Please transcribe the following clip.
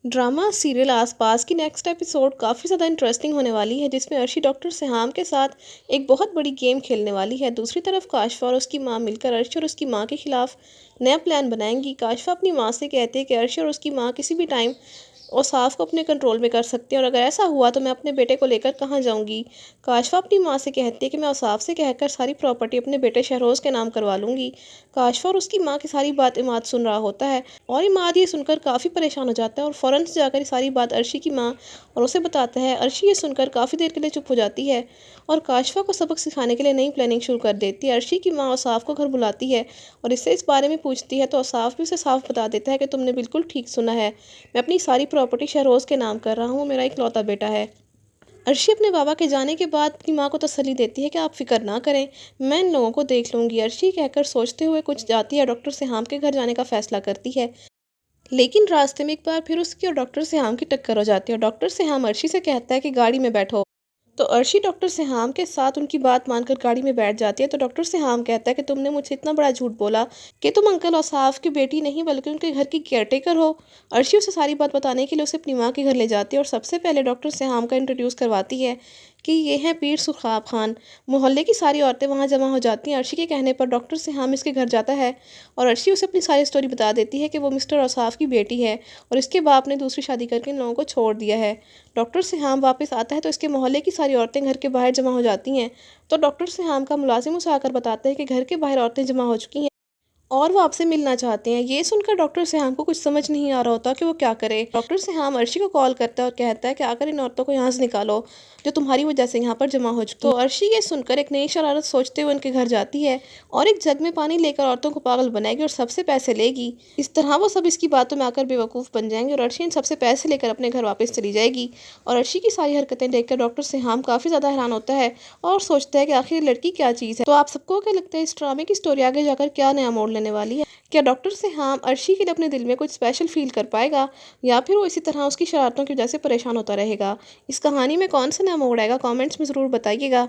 Drama serial आसपास की next episode काफ़ी ज़्यादा इंटरेस्टिंग होने वाली है, जिसमें अर्शी डॉक्टर सिहाम के साथ एक बहुत बड़ी गेम खेलने वाली है। दूसरी तरफ काशफा और उसकी माँ मिलकर अर्शी और उसकी माँ के खिलाफ नया प्लान बनाएंगी। काशफा अपनी माँ से कहती है कि अर्शी और उसकी माँ किसी भी टाइम और साफ को अपने कंट्रोल में कर सकते हैं, और अगर ऐसा हुआ तो मैं अपने बेटे को लेकर कहाँ जाऊंगी। काशफा अपनी माँ से कहती है कि मैं औसाफ से कहकर सारी प्रॉपर्टी अपने बेटे शहरोज़ के नाम करवा लूंगी। काशफा और उसकी माँ की सारी बात इमाद सुन रहा होता है, और इमाद ये सुनकर काफ़ी परेशान हो जाता है और फ़ौरन से जाकर ये सारी बात अर्शी की माँ और उसे बताता है। अर्शी ये सुनकर काफ़ी देर के लिए चुप हो जाती है और काशफा को सबक सिखाने के लिए नई प्लानिंग शुरू कर देती है। अर्शी की माँ औसाफ को घर बुलाती है और इससे इस बारे में पूछती है, तो औसाफ भी उसे साफ बता देता है कि तुमने बिल्कुल ठीक सुना है, मैं अपनी सारी प्रॉपर्टी शहरोज़ के नाम कर रहा हूँ, मेरा इकलौता बेटा है। अर्शी अपने बाबा के जाने के बाद अपनी माँ को तसल्ली देती है कि आप फिक्र ना करें, मैं इन लोगों को देख लूंगी। अर्शी कहकर सोचते हुए कुछ जाती है, डॉक्टर सिहाम के घर जाने का फैसला करती है। लेकिन रास्ते में एक बार फिर उसकी और डॉक्टर सिहाम की टक्कर हो जाती है और डॉक्टर सिहाम अर्शी से कहता है कि गाड़ी में बैठो। तो अर्शी डॉक्टर सिहाम के साथ उनकी बात मानकर गाड़ी में बैठ जाती है। तो डॉक्टर सिहाम कहता है कि तुमने मुझसे इतना बड़ा झूठ बोला कि तुम अंकल औसाफ की बेटी नहीं बल्कि उनके घर की केयरटेकर हो। अर्शी उसे सारी बात बताने के लिए उसे अपनी माँ के घर ले जाती है और सबसे पहले डॉक्टर सिहाम का इंट्रोड्यूस करवाती है कि ये हैं पीर सुखाब खान। मोहल्ले की सारी औरतें वहाँ जमा हो जाती हैं। अर्शी के कहने पर डॉक्टर सिहाम इसके घर जाता है और अर्शी उसे अपनी सारी स्टोरी बता देती है कि वो मिस्टर औसाफ की बेटी है और इसके बाप ने दूसरी शादी करके इन लोगों को छोड़ दिया है। डॉक्टर सिहाम वापस आता है तो इसके मोहल्ले की सारी औरतें घर के बाहर जमा हो जाती हैं। तो डॉक्टर सिहाम का मुलाजिम उसे आकर बताता है कि घर के बाहर औरतें जमा हो चुकी हैं और वो आपसे मिलना चाहते हैं। ये सुनकर डॉक्टर सिहाम को कुछ समझ नहीं आ रहा होता कि वो क्या करे। डॉक्टर सिहाम अर्शी को कॉल करता है और कहता है कि आकर इन औरतों को यहाँ से निकालो जो तुम्हारी वजह से यहाँ पर जमा हो चुकी। तो अर्शी ये सुनकर एक नई शरारत सोचते हुए उनके घर जाती है और एक जग में पानी लेकर औरतों को पागल बनाएगी और सबसे पैसे लेगी। इस तरह वो सब इसकी बातों में आकर बेवकूफ़ बन जाएंगे और अर्शी इन सबसे पैसे लेकर अपने घर वापस चली जाएगी। और अर्शी की सारी हरकतें देखकर डॉक्टर सिहाम काफ़ी ज़्यादा हैरान होता है और सोचता है कि आखिर ये लड़की क्या चीज़ है। तो आप सबको क्या लगता है इस ड्रामे की स्टोरी आगे जाकर क्या नया मोड़ लेने वाली है? क्या डॉक्टर सिहाम अर्शी के लिए अपने दिल में कुछ स्पेशल फील कर पाएगा, या फिर वो इसी तरह उसकी शरारतों की वजह से परेशान होता रहेगा? इस कहानी में कौन सा नया मोड़ आएगा, कमेंट्स में ज़रूर बताइएगा।